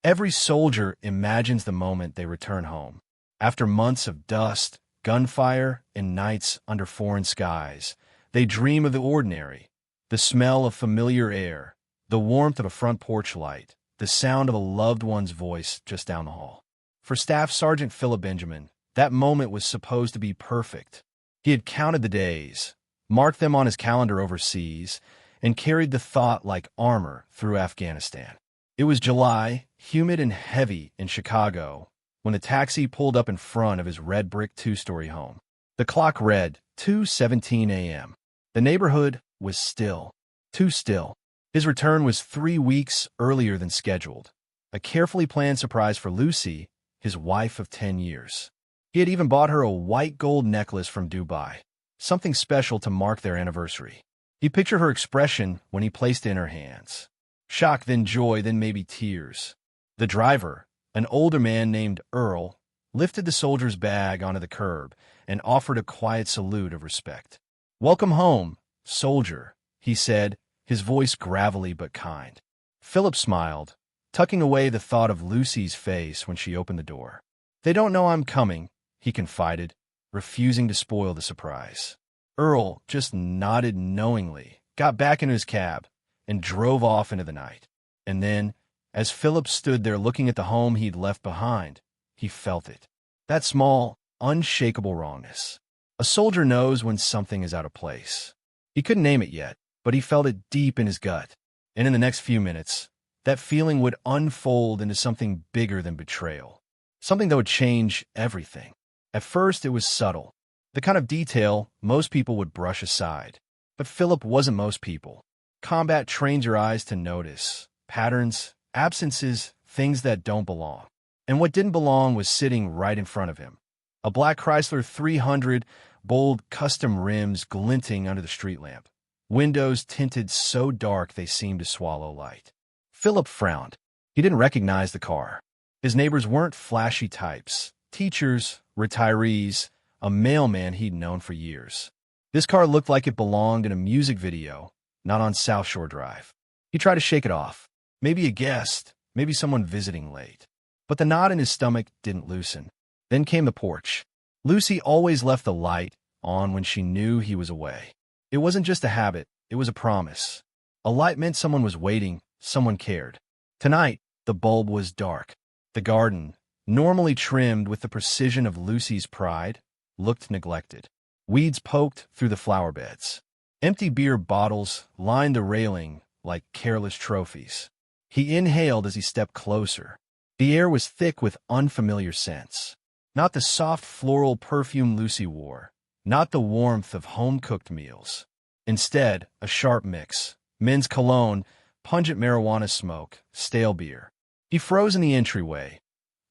Every soldier imagines the moment they return home. After months of dust, gunfire, and nights under foreign skies, they dream of the ordinary, the smell of familiar air, the warmth of a front porch light, the sound of a loved one's voice just down the hall. For Staff Sergeant Philip Benjamin, that moment was supposed to be perfect. He had counted the days, marked them on his calendar overseas, and carried the thought like armor through Afghanistan. It was July, humid and heavy in Chicago, when the taxi pulled up in front of his red brick two-story home. The clock read 2:17 a.m. The neighborhood was still, too still. His return was 3 weeks earlier than scheduled, a carefully planned surprise for Lucy, his wife of 10 years. He had even bought her a white gold necklace from Dubai, something special to mark their anniversary. He pictured her expression when he placed it in her hands. Shock, then joy, then maybe tears. The driver, an older man named Earl, lifted the soldier's bag onto the curb and offered a quiet salute of respect. "Welcome home, soldier," he said, his voice gravelly but kind. Philip smiled, tucking away the thought of Lucy's face when she opened the door. "They don't know I'm coming," he confided, refusing to spoil the surprise. Earl just nodded knowingly, got back into his cab, and drove off into the night. And then, as Philip stood there looking at the home he'd left behind, he felt it. That small, unshakable wrongness. A soldier knows when something is out of place. He couldn't name it yet, but he felt it deep in his gut. And in the next few minutes, that feeling would unfold into something bigger than betrayal. Something that would change everything. At first, it was subtle. The kind of detail most people would brush aside. But Philip wasn't most people. Combat trains your eyes to notice patterns, absences, things that don't belong. And what didn't belong was sitting right in front of him. A black Chrysler 300, bold custom rims glinting under the street lamp. Windows tinted so dark they seemed to swallow light. Philip frowned. He didn't recognize the car. His neighbors weren't flashy types. Teachers, retirees, a mailman he'd known for years. This car looked like it belonged in a music video, not on South Shore Drive. He tried to shake it off. Maybe a guest, maybe someone visiting late. But the knot in his stomach didn't loosen. Then came the porch. Lucy always left the light on when she knew he was away. It wasn't just a habit, it was a promise. A light meant someone was waiting, someone cared. Tonight, the bulb was dark. The garden, normally trimmed with the precision of Lucy's pride, looked neglected. Weeds poked through the flower beds. Empty beer bottles lined the railing like careless trophies. He inhaled as he stepped closer. The air was thick with unfamiliar scents. Not the soft floral perfume Lucy wore, not the warmth of home-cooked meals. Instead, a sharp mix. Men's cologne, pungent marijuana smoke, stale beer. He froze in the entryway,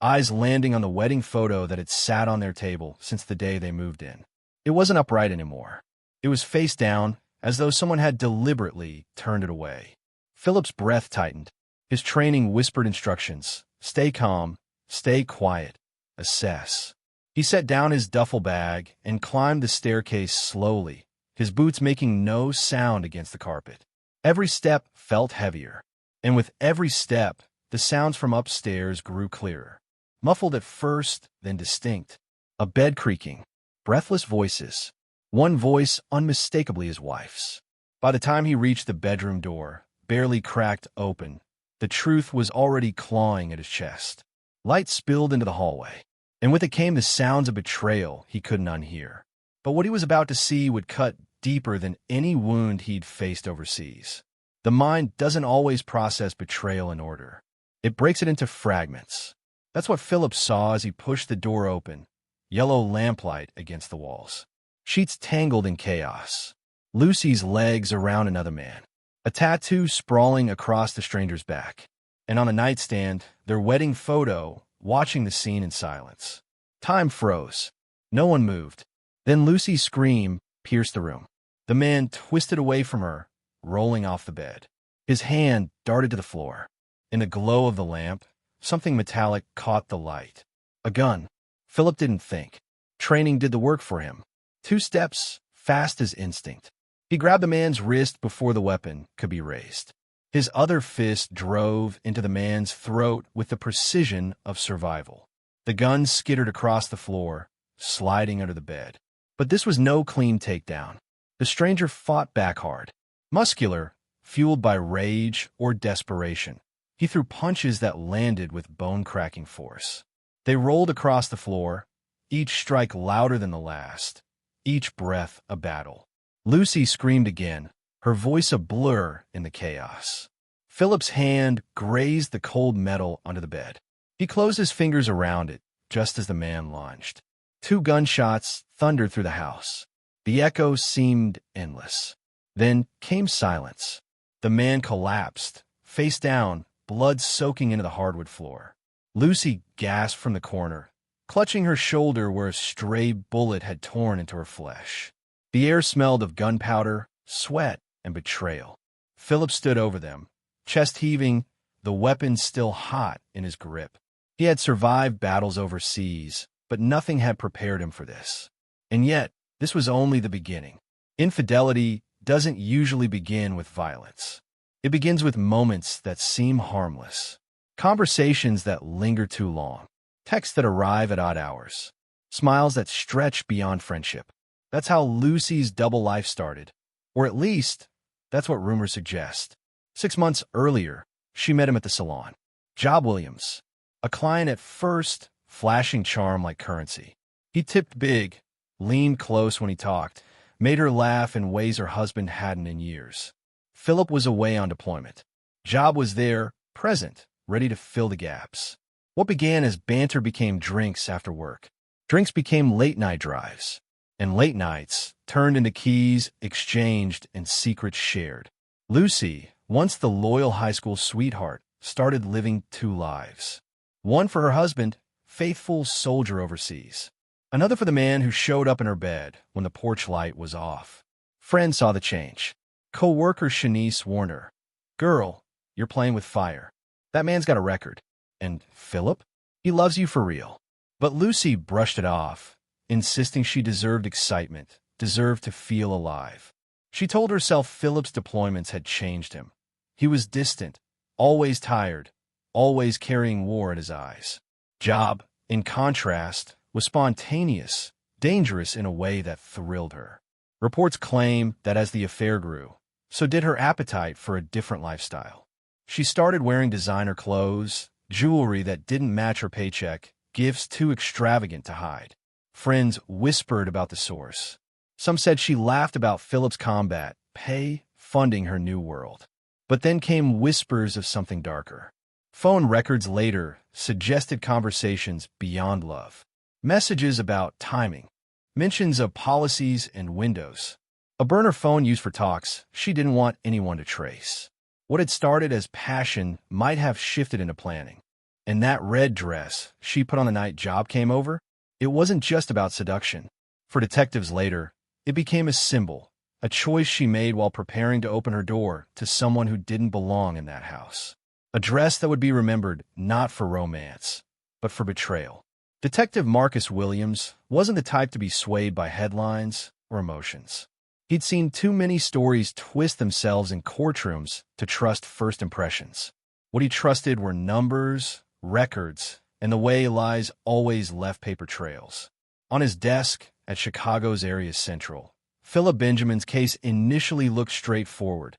eyes landing on the wedding photo that had sat on their table since the day they moved in. It wasn't upright anymore. It was face down, as though someone had deliberately turned it away. Philip's breath tightened. His training whispered instructions. Stay calm, stay quiet, assess. He set down his duffel bag and climbed the staircase slowly, his boots making no sound against the carpet. Every step felt heavier, and with every step, the sounds from upstairs grew clearer. Muffled at first, then distinct. A bed creaking. Breathless voices. One voice unmistakably his wife's. By the time he reached the bedroom door, barely cracked open, the truth was already clawing at his chest. Light spilled into the hallway, and with it came the sounds of betrayal he couldn't unhear. But what he was about to see would cut deeper than any wound he'd faced overseas. The mind doesn't always process betrayal in order. It breaks it into fragments. That's what Philip saw as he pushed the door open, yellow lamplight against the walls. Sheets tangled in chaos. Lucy's legs around another man. A tattoo sprawling across the stranger's back. And on a nightstand, their wedding photo, watching the scene in silence. Time froze. No one moved. Then Lucy's scream pierced the room. The man twisted away from her, rolling off the bed. His hand darted to the floor. In the glow of the lamp, something metallic caught the light. A gun. Philip didn't think. Training did the work for him. 2 steps, fast as instinct. He grabbed the man's wrist before the weapon could be raised. His other fist drove into the man's throat with the precision of survival. The gun skittered across the floor, sliding under the bed. But this was no clean takedown. The stranger fought back hard. Muscular, fueled by rage or desperation. He threw punches that landed with bone-cracking force. They rolled across the floor, each strike louder than the last, each breath a battle. Lucy screamed again, her voice a blur in the chaos. Philip's hand grazed the cold metal under the bed. He closed his fingers around it, just as the man lunged. 2 gunshots thundered through the house. The echo seemed endless. Then came silence. The man collapsed, face down, blood soaking into the hardwood floor. Lucy gasped from the corner, clutching her shoulder where a stray bullet had torn into her flesh. The air smelled of gunpowder, sweat, and betrayal. Philip stood over them, chest heaving, the weapon still hot in his grip. He had survived battles overseas, but nothing had prepared him for this. And yet, this was only the beginning. Infidelity doesn't usually begin with violence. It begins with moments that seem harmless, conversations that linger too long, texts that arrive at odd hours, smiles that stretch beyond friendship. That's how Lucy's double life started, or at least, that's what rumors suggest. 6 months earlier, she met him at the salon. Job Williams, a client at first, flashing charm like currency. He tipped big, leaned close when he talked, made her laugh in ways her husband hadn't in years. Philip was away on deployment. Job was there, present, ready to fill the gaps. What began as banter became drinks after work. Drinks became late-night drives, and late nights turned into keys exchanged and secrets shared. Lucy, once the loyal high school sweetheart, started living 2 lives. One for her husband, faithful soldier overseas. Another for the man who showed up in her bed when the porch light was off. Friends saw the change. Co-worker Shanice warned her, "Girl, you're playing with fire. That man's got a record. And Philip? He loves you for real." But Lucy brushed it off, insisting she deserved excitement, deserved to feel alive. She told herself Philip's deployments had changed him. He was distant, always tired, always carrying war in his eyes. Job, in contrast, was spontaneous, dangerous in a way that thrilled her. Reports claim that as the affair grew, so did her appetite for a different lifestyle. She started wearing designer clothes, jewelry that didn't match her paycheck, gifts too extravagant to hide. Friends whispered about the source. Some said she laughed about Philip's combat, pay, funding her new world. But then came whispers of something darker. Phone records later suggested conversations beyond love. Messages about timing, mentions of policies and windows. A burner phone used for talks she didn't want anyone to trace. What had started as passion might have shifted into planning. And that red dress she put on the night Job came over, it wasn't just about seduction. For detectives later, it became a symbol, a choice she made while preparing to open her door to someone who didn't belong in that house. A dress that would be remembered not for romance, but for betrayal. Detective Marcus Williams wasn't the type to be swayed by headlines or emotions. He'd seen too many stories twist themselves in courtrooms to trust first impressions. What he trusted were numbers, records, and the way lies always left paper trails. On his desk at Chicago's Area Central, Philip Benjamin's case initially looked straightforward.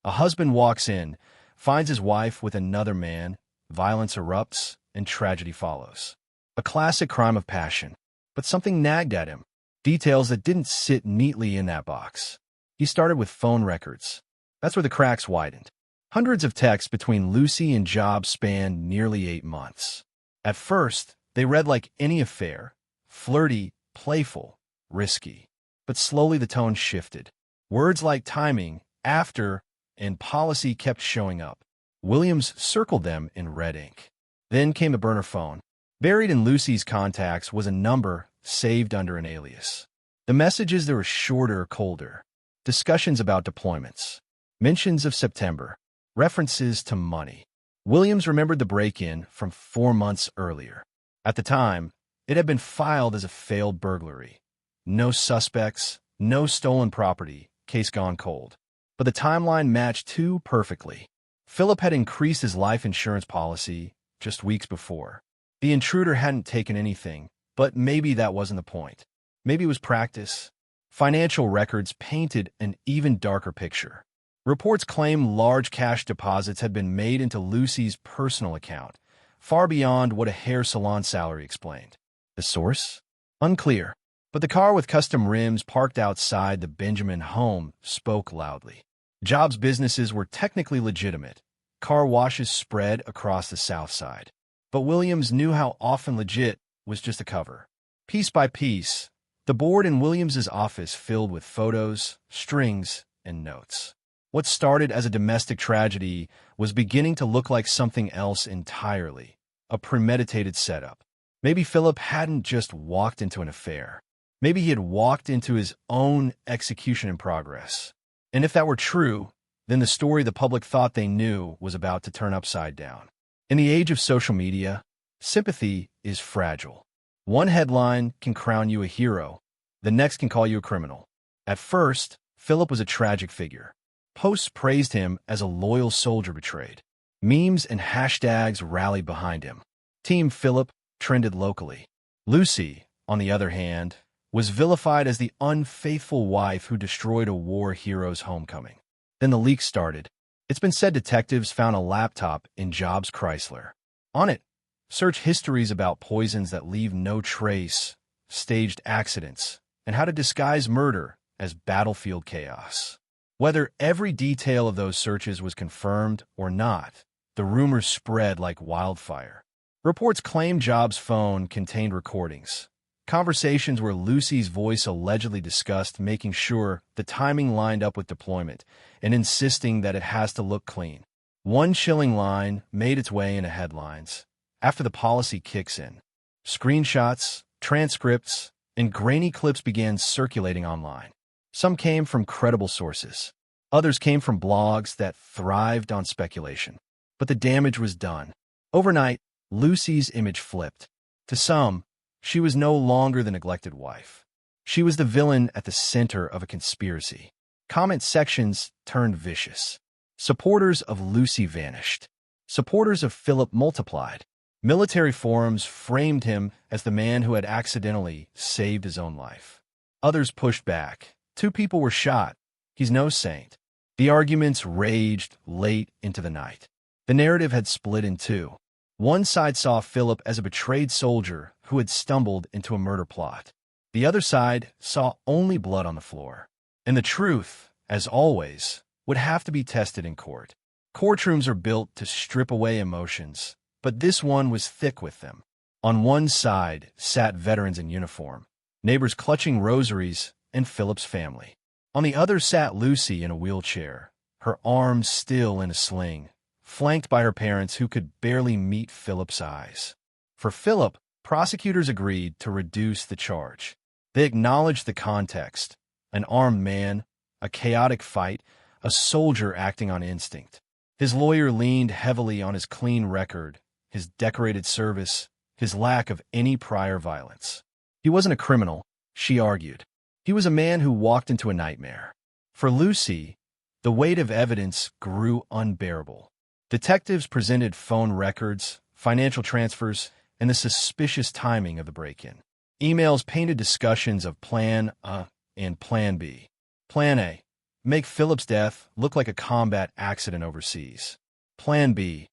A husband walks in, finds his wife with another man, violence erupts, and tragedy follows. A classic crime of passion. But something nagged at him. Details that didn't sit neatly in that box. He started with phone records. That's where the cracks widened. Hundreds of texts between Lucy and Job spanned nearly 8 months. At first, they read like any affair. Flirty, playful, risky. But slowly the tone shifted. Words like timing, after, and policy kept showing up. Williams circled them in red ink. Then came the burner phone. Buried in Lucy's contacts was a number saved under an alias. The messages there were shorter, colder. Discussions about deployments. Mentions of September. References to money. Williams remembered the break-in from 4 months earlier. At the time, it had been filed as a failed burglary. No suspects, no stolen property, case gone cold. But the timeline matched too perfectly. Philip had increased his life insurance policy just weeks before. The intruder hadn't taken anything, but maybe that wasn't the point. Maybe it was practice. Financial records painted an even darker picture. Reports claim large cash deposits had been made into Lucy's personal account, far beyond what a hair salon salary explained. The source? Unclear. But the car with custom rims parked outside the Benjamin home spoke loudly. Jobs' businesses were technically legitimate. Car washes spread across the South Side. But Williams knew how often legit was just a cover. Piece by piece, the board in Williams's office filled with photos, strings, and notes. What started as a domestic tragedy was beginning to look like something else entirely, a premeditated setup. Maybe Philip hadn't just walked into an affair. Maybe he had walked into his own execution in progress. And if that were true, then the story the public thought they knew was about to turn upside down. In the age of social media, sympathy is fragile. One headline can crown you a hero, the next can call you a criminal. At first, Philip was a tragic figure. Posts praised him as a loyal soldier betrayed. Memes and hashtags rallied behind him. Team Philip trended locally. Lucy, on the other hand, was vilified as the unfaithful wife who destroyed a war hero's homecoming. Then the leaks started. It's been said detectives found a laptop in Jobs' Chrysler. On it, search histories about poisons that leave no trace, staged accidents, and how to disguise murder as battlefield chaos. Whether every detail of those searches was confirmed or not, the rumors spread like wildfire. Reports claimed Jobs' phone contained recordings, conversations where Lucy's voice allegedly discussed making sure the timing lined up with deployment and insisting that it has to look clean. One chilling line made its way into headlines. After the policy kicks in, screenshots, transcripts, and grainy clips began circulating online. Some came from credible sources. Others came from blogs that thrived on speculation. But the damage was done. Overnight, Lucy's image flipped. To some, she was no longer the neglected wife. She was the villain at the center of a conspiracy. Comment sections turned vicious. Supporters of Lucy vanished. Supporters of Philip multiplied. Military forums framed him as the man who had accidentally saved his own life. Others pushed back. 2 people were shot. He's no saint. The arguments raged late into the night. The narrative had split in two. One side saw Philip as a betrayed soldier who had stumbled into a murder plot. The other side saw only blood on the floor. And the truth, as always, would have to be tested in court. Courtrooms are built to strip away emotions, but this one was thick with them. On one side sat veterans in uniform, neighbors clutching rosaries, and Philip's family. On the other sat Lucy in a wheelchair, her arms still in a sling, flanked by her parents who could barely meet Philip's eyes. For Philip, prosecutors agreed to reduce the charge. They acknowledged the context: an armed man, a chaotic fight, a soldier acting on instinct. His lawyer leaned heavily on his clean record, his decorated service, his lack of any prior violence. He wasn't a criminal, she argued. He was a man who walked into a nightmare. For Lucy, the weight of evidence grew unbearable. Detectives presented phone records, financial transfers, and the suspicious timing of the break-in. Emails painted discussions of Plan A and Plan B. Plan A: make Philip's death look like a combat accident overseas. Plan B: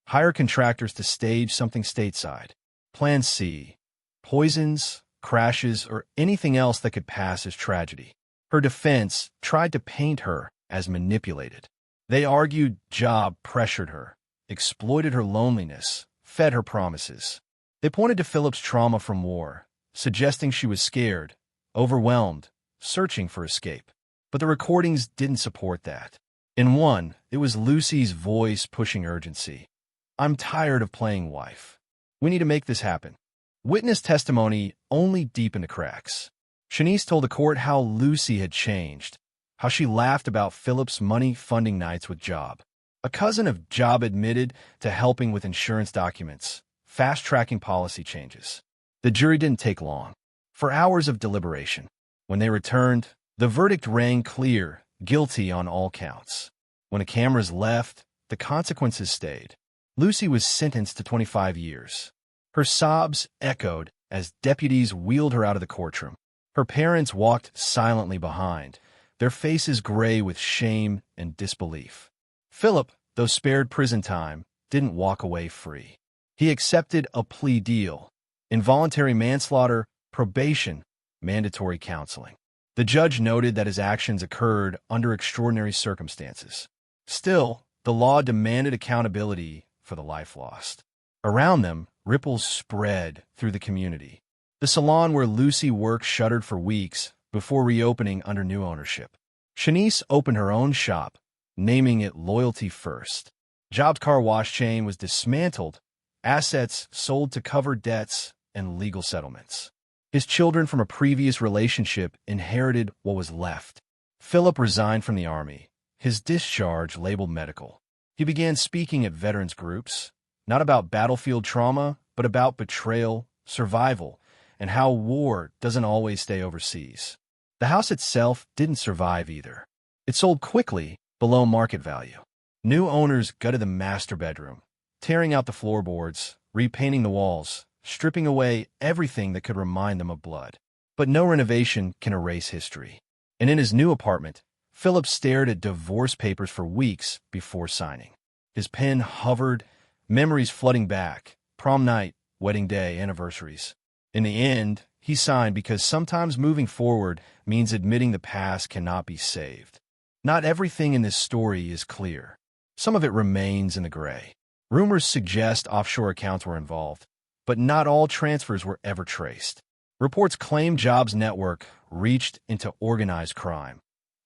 hire contractors to stage something stateside. Plan C: poisons, crashes, or anything else that could pass as tragedy. Her defense tried to paint her as manipulated. They argued Job pressured her, exploited her loneliness, fed her promises. They pointed to Philip's trauma from war, suggesting she was scared, overwhelmed, searching for escape. But the recordings didn't support that. In one, it was Lucy's voice pushing urgency. "I'm tired of playing wife. We need to make this happen." Witness testimony only deepened the cracks. Shanice told the court how Lucy had changed, how she laughed about Philip's money funding nights with Job. A cousin of Job admitted to helping with insurance documents, fast-tracking policy changes. The jury didn't take long. For hours of deliberation. When they returned, the verdict rang clear: guilty on all counts. When the cameras left, the consequences stayed. Lucy was sentenced to 25 years. Her sobs echoed as deputies wheeled her out of the courtroom. Her parents walked silently behind, their faces gray with shame and disbelief. Philip, though spared prison time, didn't walk away free. He accepted a plea deal: involuntary manslaughter, probation, mandatory counseling. The judge noted that his actions occurred under extraordinary circumstances. Still, the law demanded accountability for the life lost. Around them, ripples spread through the community. The salon where Lucy worked shuttered for weeks before reopening under new ownership. Shanice opened her own shop, naming it Loyalty First. Jobs car wash chain was dismantled, assets sold to cover debts and legal settlements. His children from a previous relationship inherited what was left. Philip resigned from the Army, his discharge labeled medical. He began speaking at veterans groups, not about battlefield trauma, but about betrayal, survival, and how war doesn't always stay overseas. The house itself didn't survive either. It sold quickly, below market value. New owners gutted the master bedroom, tearing out the floorboards, repainting the walls, stripping away everything that could remind them of blood. But no renovation can erase history. And in his new apartment, Philip stared at divorce papers for weeks before signing. His pen hovered, memories flooding back: prom night, wedding day, anniversaries. In the end, he signed because sometimes moving forward means admitting the past cannot be saved. Not everything in this story is clear. Some of it remains in the gray. Rumors suggest offshore accounts were involved, but not all transfers were ever traced. Reports claim Jobs' network reached into organized crime,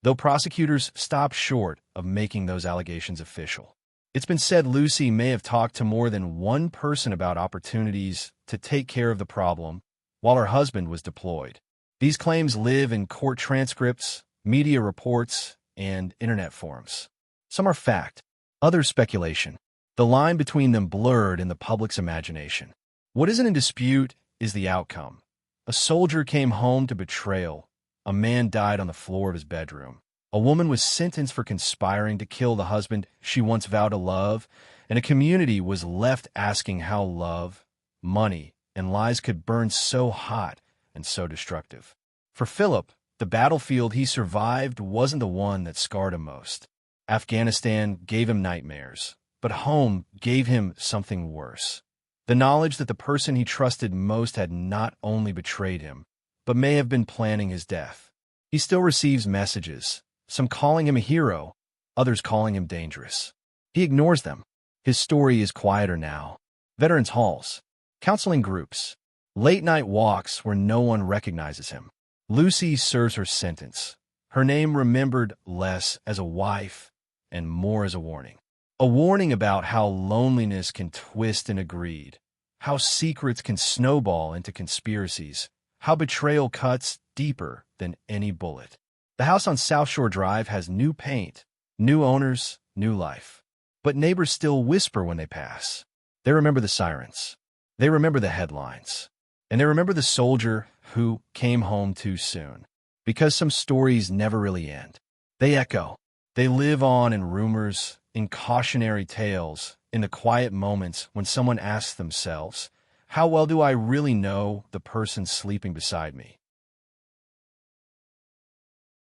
though prosecutors stopped short of making those allegations official. It's been said Lucy may have talked to more than one person about opportunities to take care of the problem while her husband was deployed. These claims live in court transcripts, media reports, and internet forums. Some are fact, others speculation. The line between them blurred in the public's imagination. What isn't in dispute is the outcome. A soldier came home to betrayal. A man died on the floor of his bedroom. A woman was sentenced for conspiring to kill the husband she once vowed to love, and a community was left asking how love, money, and lies could burn so hot and so destructive. For Philip, the battlefield he survived wasn't the one that scarred him most. Afghanistan gave him nightmares, but home gave him something worse. The knowledge that the person he trusted most had not only betrayed him, but may have been planning his death. He still receives messages, some calling him a hero, others calling him dangerous. He ignores them. His story is quieter now. Veterans halls, counseling groups, late-night walks where no one recognizes him. Lucy serves her sentence, her name remembered less as a wife and more as a warning. A warning about how loneliness can twist into greed, how secrets can snowball into conspiracies, how betrayal cuts deeper than any bullet. The house on South Shore Drive has new paint, new owners, new life. But neighbors still whisper when they pass. They remember the sirens. They remember the headlines. And they remember the soldier who came home too soon. Because some stories never really end. They echo. They live on in rumors, in cautionary tales, in the quiet moments when someone asks themselves, how well do I really know the person sleeping beside me?